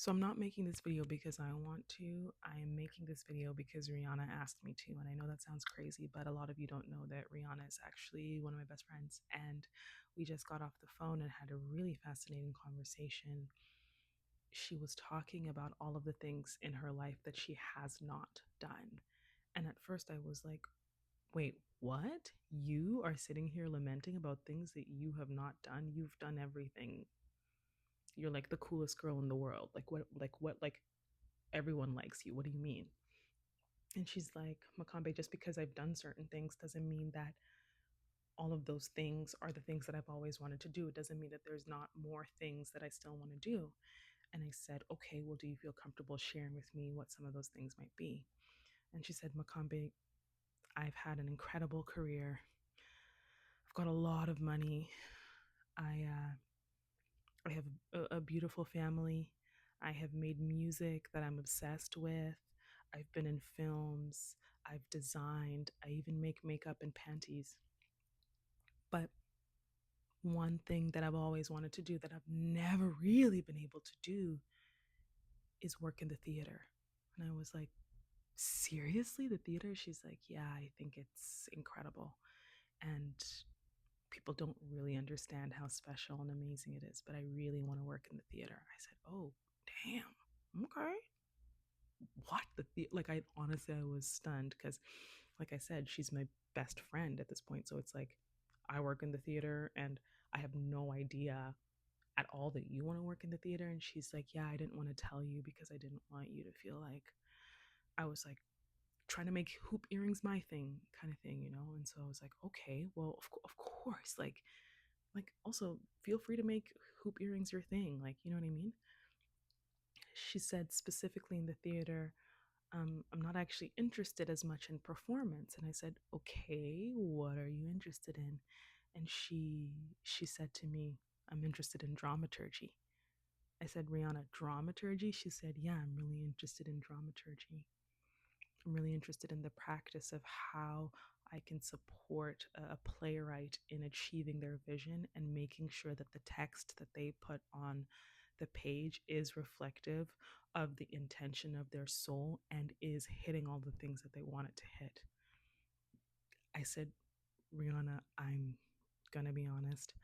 So I'm not making this video because I want to. I am making this video because Rihanna asked me to. And I know that sounds crazy, but a lot of you don't know that Rihanna is actually one of my best friends. And we just got off the phone and had a really fascinating conversation. She was talking about all of the things in her life that she has not done. And at first I was like, wait, what? You are sitting here lamenting about things that you have not done? You've done everything. You're like the coolest girl in the world. Like everyone likes you. What do you mean? And she's like, Makambe, just because I've done certain things doesn't mean that all of those things are the things that I've always wanted to do. It doesn't mean that there's not more things that I still want to do. And I said, okay, well, do you feel comfortable sharing with me what some of those things might be? And she said, Makambe, I've had an incredible career. I've got a lot of money. I have a beautiful family. I have made music that I'm obsessed with. I've been in films. I've designed. I even make makeup and panties. But one thing that I've always wanted to do that I've never really been able to do is work in the theater. And I was like, seriously, the theater? She's like, yeah, I think it's incredible. And people don't really understand how special and amazing it is, but I really want to work in the theater. I said, oh, damn. Okay. What like I honestly I was stunned because like I said, she's my best friend at this point. So it's like I work in the theater and I have no idea at all that you want to work in the theater. And she's like, yeah, I didn't want to tell you because I didn't want you to feel like I was like trying to make hoop earrings my thing kind of thing, you know? And so I was like, okay, well, of course, like also feel free to make hoop earrings your thing. Like, you know what I mean? She said specifically in the theater, I'm not actually interested as much in performance. And I said, okay, what are you interested in? And she said to me, I'm interested in dramaturgy. I said, Rihanna, dramaturgy? She said, yeah, I'm really interested in dramaturgy. I'm really interested in the practice of how I can support a playwright in achieving their vision and making sure that the text that they put on the page is reflective of the intention of their soul and is hitting all the things that they want it to hit. I said, Rihanna, I'm gonna be honest.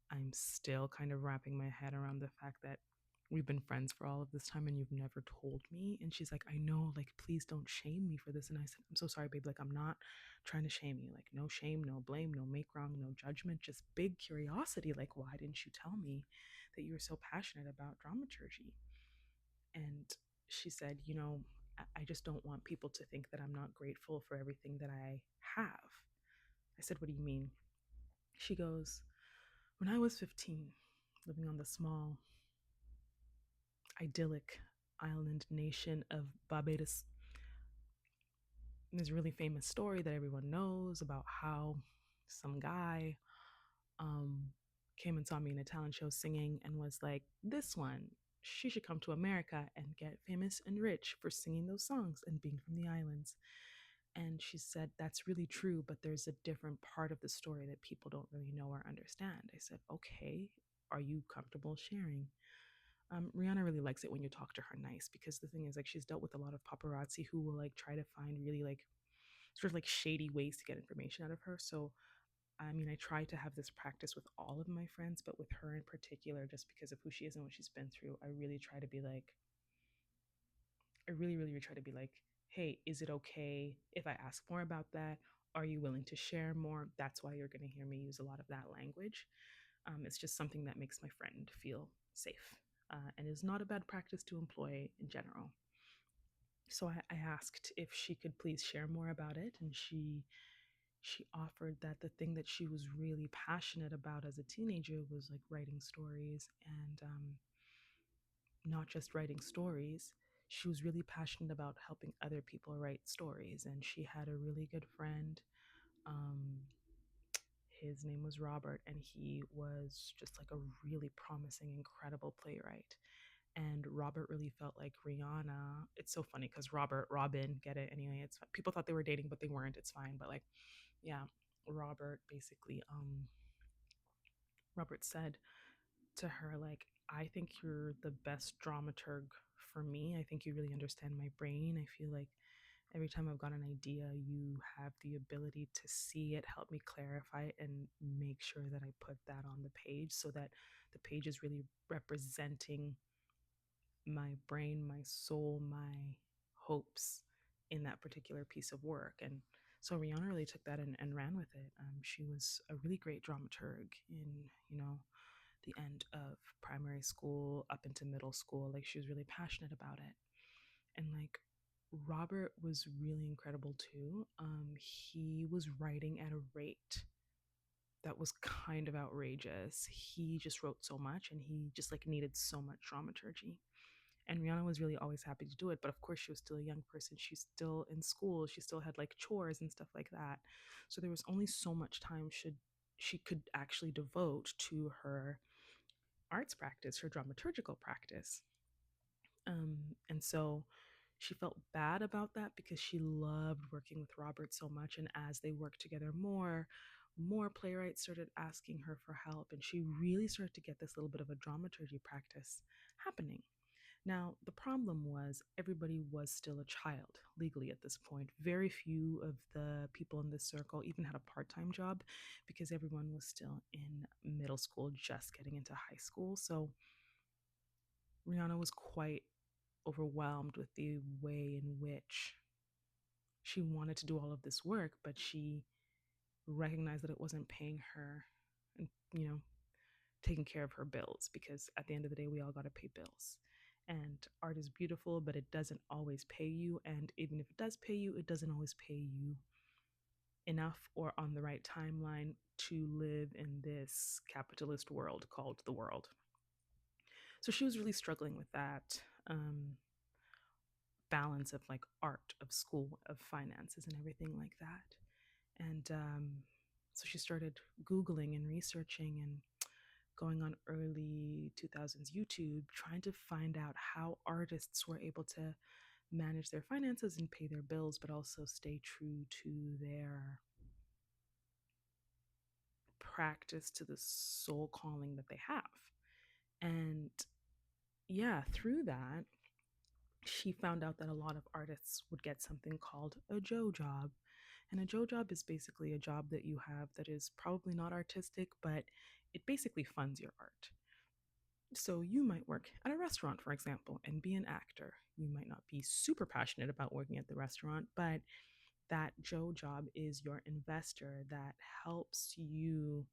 I'm still kind of wrapping my head around the fact that we've been friends for all of this time and you've never told me. And she's like, I know, like, please don't shame me for this. And I said, I'm so sorry, babe. Like, I'm not trying to shame you. Like, no shame, no blame, no make wrong, no judgment, just big curiosity. Like, why didn't you tell me that you were so passionate about dramaturgy? And she said, I just don't want people to think that I'm not grateful for everything that I have. I said, what do you mean? She goes, when I was 15, living on the small, idyllic island nation of Barbados, there's a really famous story that everyone knows about how some guy um, came and saw me in a talent show singing and was like, this one, she should come to America and get famous and rich for singing those songs and being from the islands. And she said, that's really true, but there's a different part of the story that people don't really know or understand. I said, okay, are you comfortable sharing? Rihanna really likes it when you talk to her nice because the thing is, like, she's dealt with a lot of paparazzi who will like try to find really like sort of like shady ways to get information out of her. So, I mean, I try to have this practice with all of my friends, but with her in particular, just because of who she is and what she's been through, I really try to be like, I really, really try to be like, hey, is it okay if I ask more about that? Are you willing to share more? That's why you're going to hear me use a lot of that language. It's just something that makes my friend feel safe and is not a bad practice to employ in general. So I asked if she could please share more about it, and she offered that the thing that she was really passionate about as a teenager was like writing stories and not just writing stories. She was really passionate about helping other people write stories, and she had a really good friend. Um, his name was Robert, and he was just like a really promising, incredible playwright. And Robert really felt like Rihanna. It's so funny because Robin, get it anyway. It's people thought they were dating, but they weren't. It's fine. But like, yeah, Robert basically, Robert said to her like, I think you're the best dramaturg for me. I think you really understand my brain. I feel like every time I've got an idea, you have the ability to see it, help me clarify it, and make sure that I put that on the page so that the page is really representing my brain, my soul, my hopes in that particular piece of work. And so Rihanna really took that and ran with it. She was a really great dramaturg in, you know, the end of primary school up into middle school. Like she was really passionate about it. And like Robert was really incredible too. He was writing at a rate that was kind of outrageous. He just wrote so much and he just like needed so much dramaturgy. And Rihanna was really always happy to do it. But of course, she was still a young person. She's still in school. She still had like chores and stuff like that. So there was only so much time should she could actually devote to her arts practice, her dramaturgical practice. And so she felt bad about that because she loved working with Robert so much. And as they worked together more playwrights started asking her for help. And she really started to get this little bit of a dramaturgy practice happening. Now, the problem was everybody was still a child legally at this point. Very few of the people in this circle even had a part time job because everyone was still in middle school, just getting into high school. So Rihanna was quite overwhelmed with the way in which she wanted to do all of this work, but she recognized that it wasn't paying her and, taking care of her bills because at the end of the day, we all got to pay bills. And art is beautiful, but it doesn't always pay you. And even if it does pay you, it doesn't always pay you enough or on the right timeline to live in this capitalist world called the world. So she was really struggling with that. Balance of like art, of school, of finances, and everything like that. And so she started Googling and researching and going on early 2000s YouTube, trying to find out how artists were able to manage their finances and pay their bills, but also stay true to their practice, to the soul calling that they have. And yeah, through that, she found out that a lot of artists would get something called a Joe job. And a Joe job is basically a job that you have that is probably not artistic, but it basically funds your art. So you might work at a restaurant, for example, and be an actor. You might not be super passionate about working at the restaurant, but that Joe job is your investor that helps you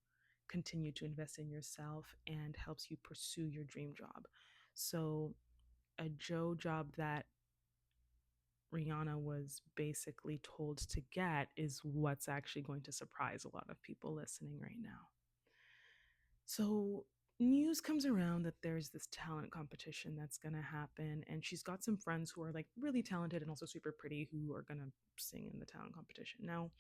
continue to invest in yourself and helps you pursue your dream job. So a Joe job that Rihanna was basically told to get is what's actually going to surprise a lot of people listening right now. So, news comes around that there's this talent competition that's going to happen, and she's got some friends who are like really talented and also super pretty who are going to sing in the talent competition. Now,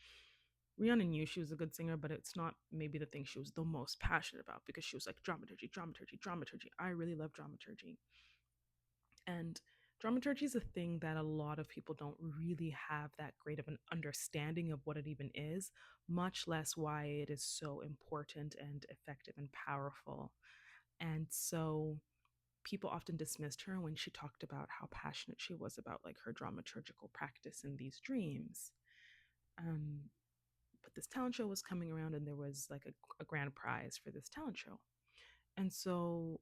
Rihanna knew she was a good singer, but it's not maybe the thing she was the most passionate about because she was like dramaturgy, dramaturgy, dramaturgy. I really love dramaturgy. And dramaturgy is a thing that a lot of people don't really have that great of an understanding of what it even is, much less why it is so important and effective and powerful. And so people often dismissed her when she talked about how passionate she was about like her dramaturgical practice in these dreams. Um, but this talent show was coming around and there was like a grand prize for this talent show. And so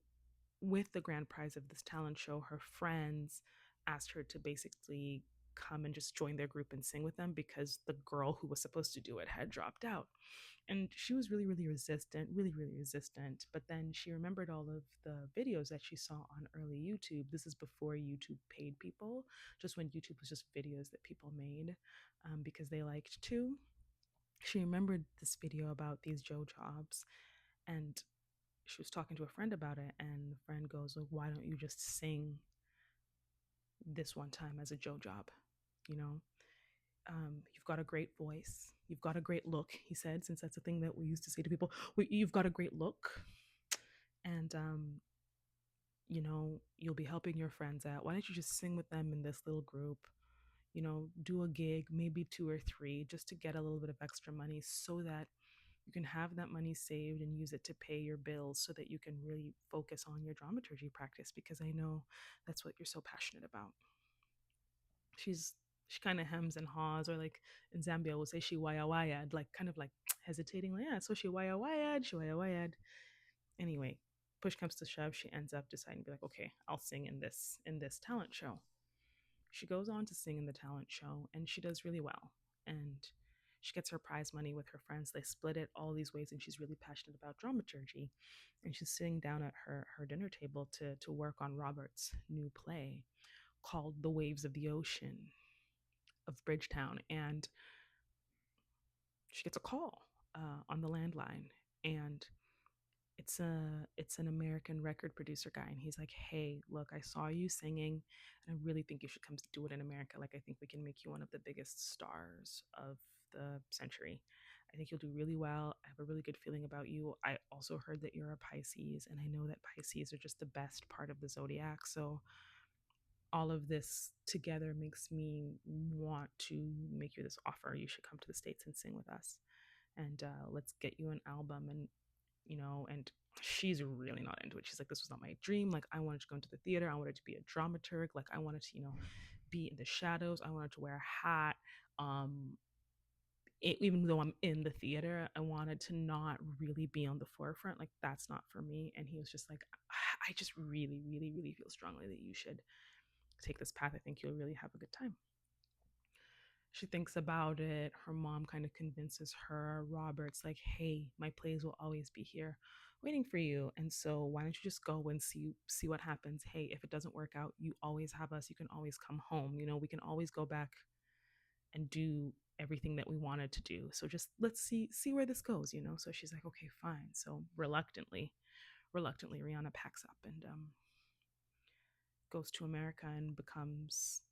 with the grand prize of this talent show, her friends asked her to basically come and just join their group and sing with them because the girl who was supposed to do it had dropped out. And she was really, really resistant, really, really resistant. But then she remembered all of the videos that she saw on early YouTube. This is before YouTube paid people, just when YouTube was just videos that people made because they liked to. She remembered this video about these Joe jobs and she was talking to a friend about it, and the friend goes, well, why don't you just sing this one time as a Joe job? You know, you've got a great voice. You've got a great look, he said, since that's a thing that we used to say to people. You've got a great look. And, you'll be helping your friends out. Why don't you just sing with them in this little group? Do a gig, maybe two or three, just to get a little bit of extra money so that You can have that money saved and use it to pay your bills so that you can really focus on your dramaturgy practice, because I know that's what you're so passionate about. She kind of hems and haws, or like in Zambia we'll say she waya wayad, like kind of like hesitating, like, yeah, so she waya wayad. Anyway, push comes to shove, she ends up deciding to be like, okay, I'll sing in this talent show. She goes on to sing in the talent show and she does really well. And she gets her prize money with her friends. They split it all these ways, and she's really passionate about dramaturgy. And she's sitting down at her dinner table to work on Robert's new play called The Waves of the Ocean of Bridgetown. And she gets a call on the landline, and it's an American record producer guy, and he's like, "Hey, look, I saw you singing, and I really think you should come do it in America. Like, I think we can make you one of the biggest stars of the century. I think you'll do really well. I have a really good feeling about you. I also heard that you're a Pisces, and I know that Pisces are just the best part of the zodiac. So all of this together makes me want to make you this offer. You should come to the States and sing with us, and let's get you an album." And and she's really not into it. She's like, this was not my dream. Like, I wanted to go into the theater. I wanted to be a dramaturg. Like, I wanted to, be in the shadows. I wanted to wear a hat. Um, Even though I'm in the theater, I wanted to not really be on the forefront. Like, that's not for me. And he was just like, I just really, really, really feel strongly that you should take this path. I think you'll really have a good time. She thinks about it. Her mom kind of convinces her. Robert's like, hey, my plays will always be here waiting for you. And so why don't you just go and see what happens? Hey, if it doesn't work out, you always have us. You can always come home. We can always go back and do everything that we wanted to do. So just let's see where this goes. So she's like, okay, fine. So reluctantly Rihanna packs up and goes to America and becomes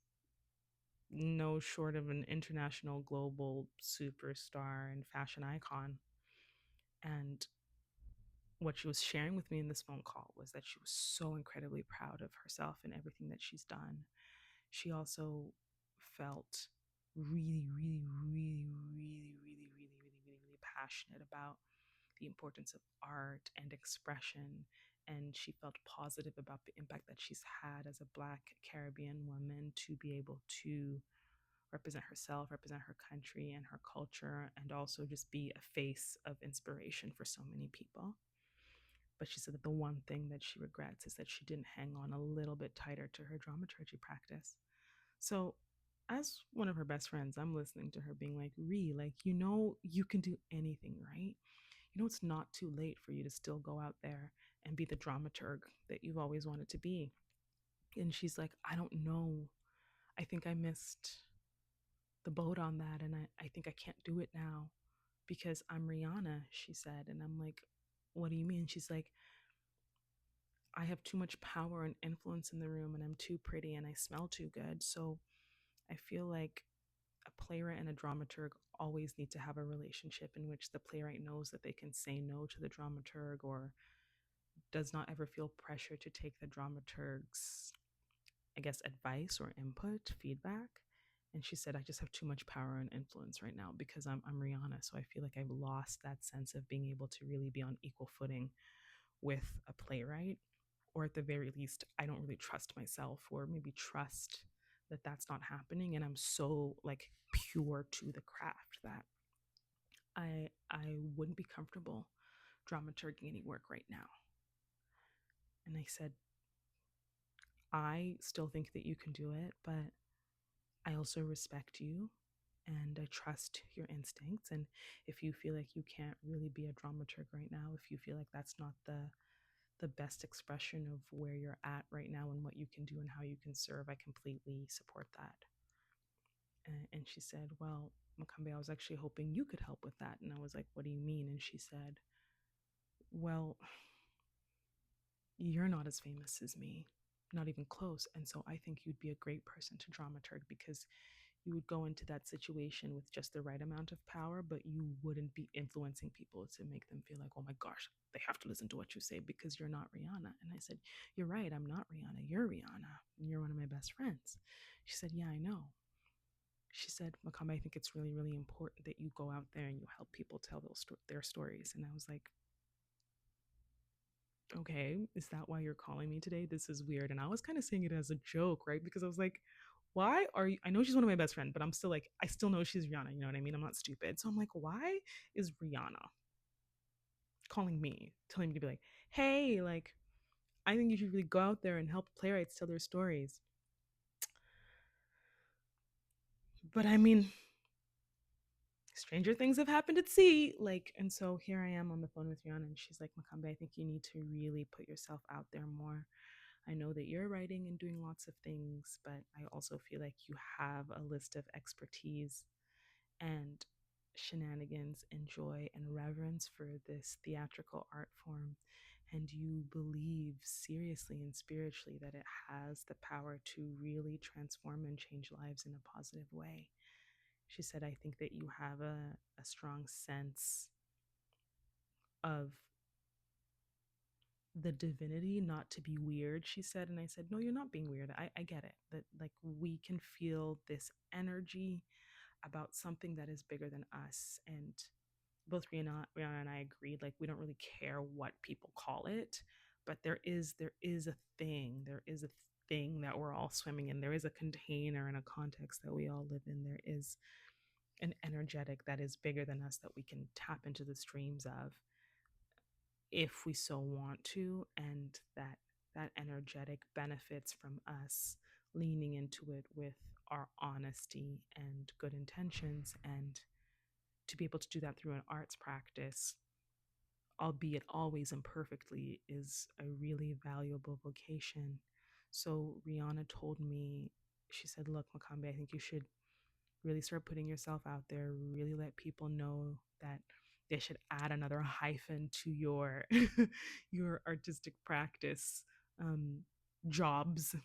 no short of an international global superstar and fashion icon. And what she was sharing with me in this phone call was that she was so incredibly proud of herself and everything that she's done. She also felt really, really, really, really, really, really, really, really, really passionate about the importance of art and expression. And she felt positive about the impact that she's had as a Black Caribbean woman to be able to represent herself, represent her country and her culture, and also just be a face of inspiration for so many people. But she said that the one thing that she regrets is that she didn't hang on a little bit tighter to her dramaturgy practice. So, as one of her best friends, I'm listening to her being like, like, you can do anything, right? It's not too late for you to still go out there and be the dramaturg that you've always wanted to be. And she's like, I don't know. I think I missed the boat on that. And I think I can't do it now because I'm Rihanna, she said. And I'm like, what do you mean? She's like, I have too much power and influence in the room, and I'm too pretty and I smell too good. So I feel like a playwright and a dramaturg always need to have a relationship in which the playwright knows that they can say no to the dramaturg, or does not ever feel pressure to take the dramaturg's, I guess, advice or input, feedback. And she said, I just have too much power and influence right now because I'm Rihanna. So I feel like I've lost that sense of being able to really be on equal footing with a playwright. Or at the very least, I don't really trust myself, or maybe trust that that's not happening. And I'm so like pure to the craft that I wouldn't be comfortable dramaturging any work right now. And I said, I still think that you can do it, but I also respect you and I trust your instincts. And if you feel like you can't really be a dramaturg right now, if you feel like that's not the best expression of where you're at right now and what you can do and how you can serve, I completely support that. And she said, well, Makambe, I was actually hoping you could help with that. And I was like, what do you mean? And she said, well, you're not as famous as me, not even close. And so I think you'd be a great person to dramaturg because you would go into that situation with just the right amount of power, but you wouldn't be influencing people to make them feel like, oh my gosh, they have to listen to what you say because you're not Rihanna. And I said, you're right, I'm not Rihanna. You're Rihanna. And you're one of my best friends. She said, yeah, I know. She said, Makamba, I think it's really, really important that you go out there and you help people tell their stories. And I was like, okay, is that why you're calling me today? This is weird. And I was kind of saying it as a joke, right? Because I was like, why are you? I know she's one of my best friends, but I'm still like, I still know she's Rihanna. You know what I mean? I'm not stupid. So I'm like, why is Rihanna calling me, telling me to be like, hey, like, I think you should really go out there and help playwrights tell their stories. But I mean, stranger things have happened at sea. Like, and so here I am on the phone with Rihanna, and she's like, Makambe, I think you need to really put yourself out there more. I know that you're writing and doing lots of things, but I also feel like you have a list of expertise and shenanigans and joy and reverence for this theatrical art form. And you believe seriously and spiritually that it has the power to really transform and change lives in a positive way. She said, I think that you have a strong sense of the divinity, not to be weird, she said. And I said, no, you're not being weird. I get it. That like we can feel this energy about something that is bigger than us. And both Rihanna and I agreed, like we don't really care what people call it, but there is a thing. There is a thing that we're all swimming in. There is a container and a context that we all live in. There is an energetic that is bigger than us that we can tap into the streams of if we so want to, and that energetic benefits from us leaning into it with our honesty and good intentions. And to be able to do that through an arts practice, albeit always imperfectly, is a really valuable vocation. So Rihanna told me, she said, look, Makambe, I think you should really start putting yourself out there, really let people know that they should add another hyphen to your your artistic practice, um, jobs: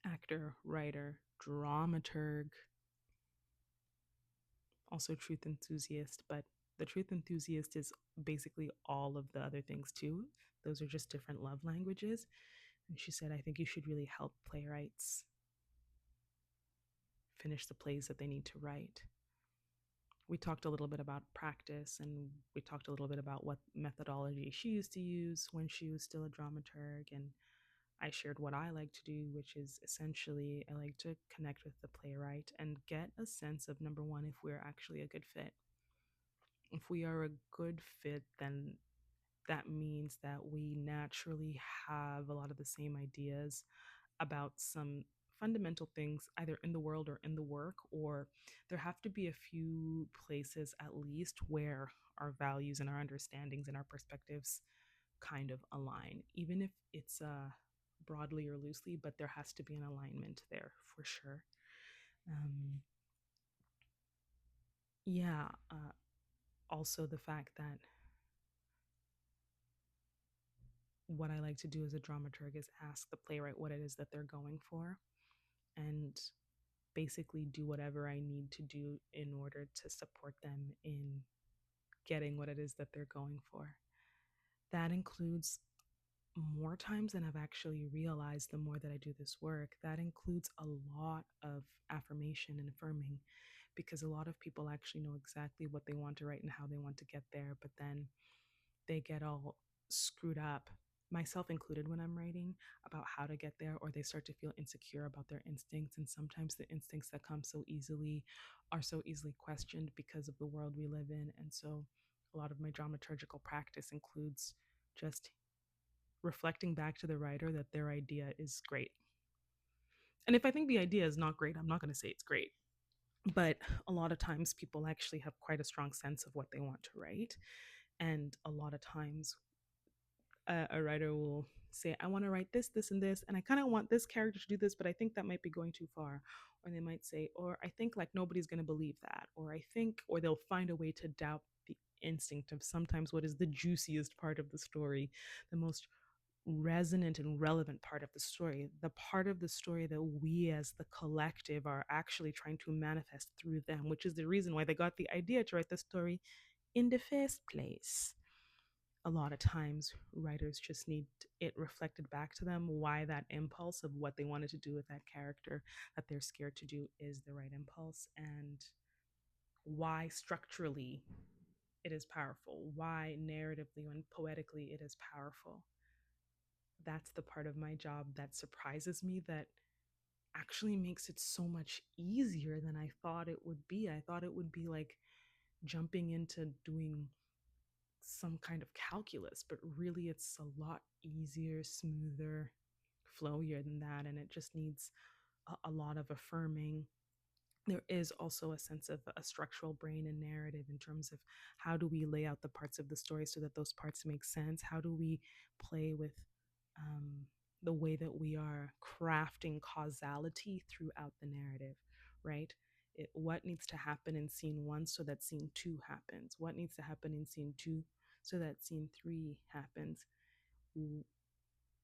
actor, writer, dramaturg, also truth enthusiast. But the truth enthusiast is basically all of the other things too. Those are just different love languages. And she said, I think you should really help playwrights finish the plays that they need to write. We talked a little bit about practice, and we talked a little bit about what methodology she used to use when she was still a dramaturg. And I shared what I like to do, which is essentially I like to connect with the playwright and get a sense of, number one, if we're actually a good fit. If we are a good fit, then that means that we naturally have a lot of the same ideas about some fundamental things, either in the world or in the work, or there have to be a few places at least where our values and our understandings and our perspectives kind of align, even if it's broadly or loosely, but there has to be an alignment there for sure. Um, yeah. Also, the fact that what I like to do as a dramaturg is ask the playwright what it is that they're going for, and basically do whatever I need to do in order to support them in getting what it is that they're going for. That includes, more times than I've actually realized the more that I do this work, that includes a lot of affirmation and affirming, because a lot of people actually know exactly what they want to write and how they want to get there, but then they get all screwed up, myself included, when I'm writing about how to get there, or they start to feel insecure about their instincts. And sometimes the instincts that come so easily are so easily questioned because of the world we live in. And so a lot of my dramaturgical practice includes just reflecting back to the writer that their idea is great. And if I think the idea is not great, I'm not going to say it's great. But a lot of times people actually have quite a strong sense of what they want to write. And a lot of times a writer will say, I want to write this, this, and this, and I kind of want this character to do this, but I think that might be going too far. Or they might say, or I think like nobody's going to believe that. Or I think, or they'll find a way to doubt the instinct of sometimes what is the juiciest part of the story, the most resonant and relevant part of the story, the part of the story that we as the collective are actually trying to manifest through them, which is the reason why they got the idea to write the story in the first place. a lot of times writers just need it reflected back to them why that impulse of what they wanted to do with that character that they're scared to do is the right impulse, and why structurally it is powerful, why narratively and poetically it is powerful. That's the part of my job that surprises me, that actually makes it so much easier than I thought it would be. I thought it would be like jumping into doing some kind of calculus, but really it's a lot easier, smoother, flowier than that. And it just needs a lot of affirming. There is also a sense of a structural brain and narrative in terms of how do we lay out the parts of the story so that those parts make sense? How do we play with um, the way that we are crafting causality throughout the narrative, right? What needs to happen in scene one so that scene two happens? What needs to happen in scene two so that scene three happens?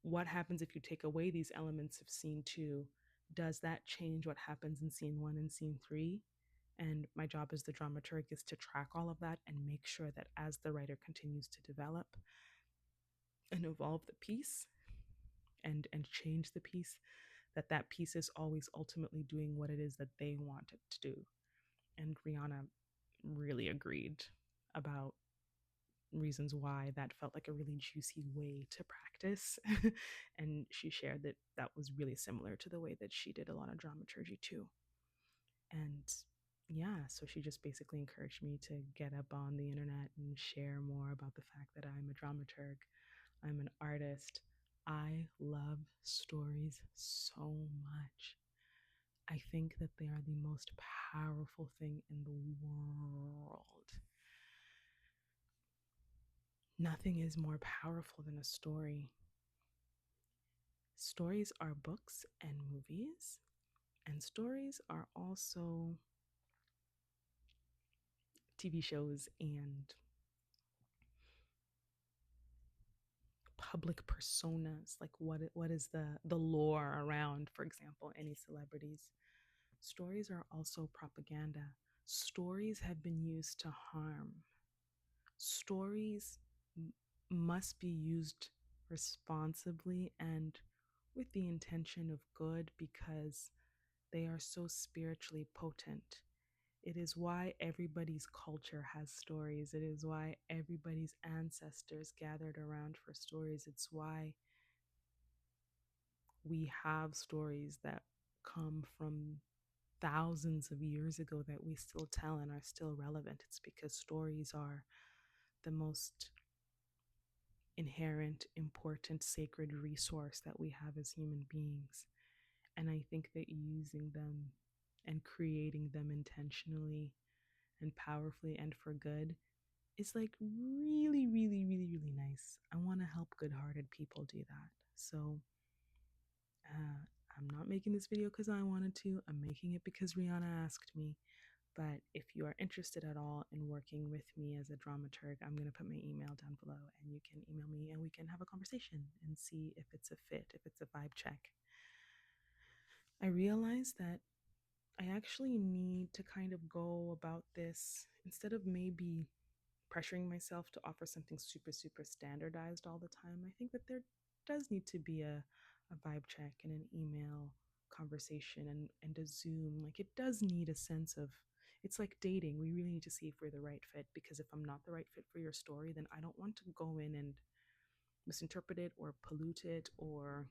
What happens if you take away these elements of scene two? Does that change what happens in scene one and scene three? And my job as the dramaturg is to track all of that and make sure that as the writer continues to develop and evolve the piece and change the piece, that that piece is always ultimately doing what it is that they want it to do. And Rihanna really agreed about reasons why that felt like a really juicy way to practice. And she shared that that was really similar to the way that she did a lot of dramaturgy too. And yeah, so she just basically encouraged me to get up on the internet and share more about the fact that I'm a dramaturg, I'm an artist. I love stories so much. I think that they are the most powerful thing in the world. Nothing is more powerful than a story. Stories are books and movies, and stories are also TV shows and public personas. Like what is the lore around, for example, any celebrities? Stories are also propaganda. Stories have been used to harm. Stories must be used responsibly and with the intention of good, because they are so spiritually potent. It is why everybody's culture has stories. It is why everybody's ancestors gathered around for stories. It's why we have stories that come from thousands of years ago that we still tell and are still relevant. It's because stories are the most inherent, important, sacred resource that we have as human beings. And I think that using them and creating them intentionally and powerfully and for good is like really, really, really, really nice. I want to help good hearted people do that. So uh, I'm not making this video because I wanted to, I'm making it because Rihanna asked me. But if you are interested at all in working with me as a dramaturg, I'm going to put my email down below and you can email me and we can have a conversation and see if it's a fit, if it's a vibe check. I realized that I actually need to kind of go about this instead of maybe pressuring myself to offer something super, super standardized all the time. I think that there does need to be a vibe check and an email conversation and a Zoom. Like it does need a sense of, it's like dating. We really need to see if we're the right fit, because if I'm not the right fit for your story, then I don't want to go in and misinterpret it or pollute it or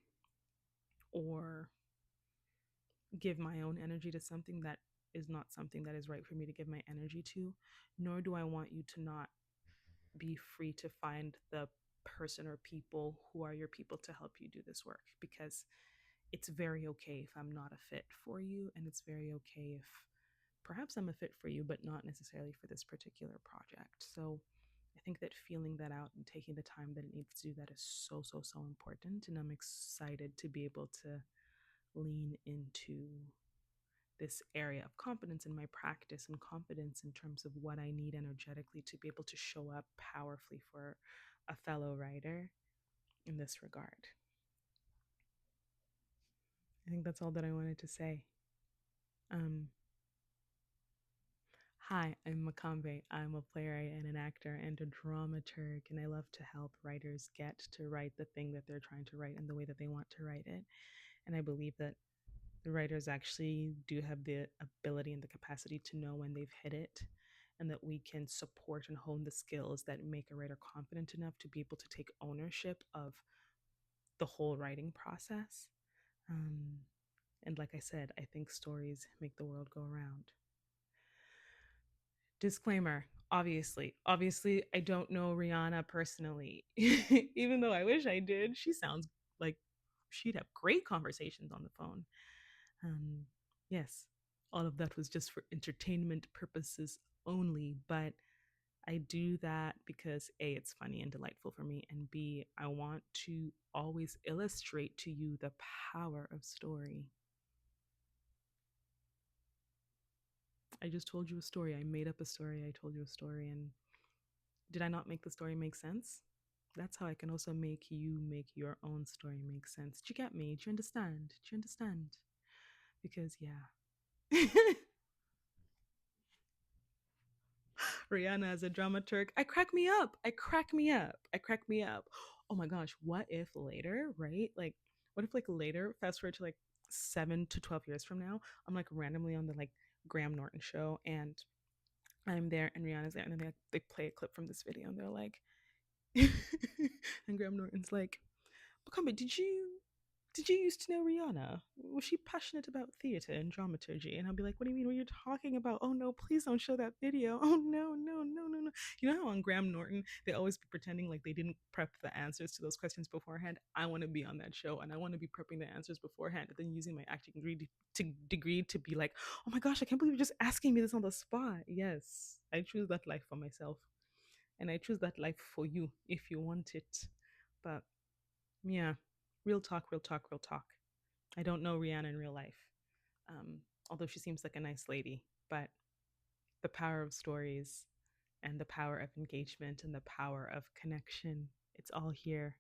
give my own energy to something that is not something that is right for me to give my energy to. Nor do I want you to not be free to find the person or people who are your people to help you do this work, because it's very okay if I'm not a fit for you, and it's very okay if perhaps I'm a fit for you but not necessarily for this particular project. So I think that feeling that out and taking the time that it needs to do that is so, so, so important, and I'm excited to be able to lean into this area of confidence in my practice and confidence in terms of what I need energetically to be able to show up powerfully for a fellow writer in this regard. I think that's all that I wanted to say. Um, Hi, I'm Makambe. I'm a playwright and an actor and a dramaturg, and I love to help writers get to write the thing that they're trying to write in the way that they want to write it. And I believe that the writers actually do have the ability and the capacity to know when they've hit it, and that we can support and hone the skills that make a writer confident enough to be able to take ownership of the whole writing process. Um, and like I said, I think stories make the world go around. Disclaimer, obviously, I don't know Rihanna personally, even though I wish I did. She sounds like she'd have great conversations on the phone. Um, yes, all of that was just for entertainment purposes only, but I do that because A, it's funny and delightful for me, and B, I want to always illustrate to you the power of story. I just told you a story. I made up a story. I told you a story. And did I not make the story make sense? That's how I can also make you make your own story make sense. Do you get me? Do you understand? Do you understand? Because, yeah. Rihanna as a dramaturg, I crack me up. I crack me up. I crack me up. Oh my gosh, what if later, right? Like, what if like later, fast forward to like 7 to 12 years from now, I'm like randomly on the like Graham Norton show and I'm there and Rihanna's there and then they play a clip from this video and they're like, and Graham Norton's like, Bakamba, did you used to know Rihanna? Was she passionate about theater and dramaturgy? And I'll be like, what do you mean? What are you talking about? Oh no, please don't show that video. Oh no, no, no, no, no. You know how on Graham Norton they always be pretending like they didn't prep the answers to those questions beforehand? I want to be on that show and I want to be prepping the answers beforehand and then using my acting degree to be like, oh my gosh, I can't believe you're just asking me this on the spot. Yes, I choose that life for myself. And I choose that life for you if you want it. But yeah, real talk, real talk, real talk. I don't know Rihanna in real life, um, although she seems like a nice lady. But the power of stories and the power of engagement and the power of connection, it's all here.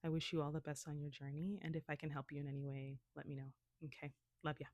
I wish you all the best on your journey. And if I can help you in any way, let me know. Okay. Love ya.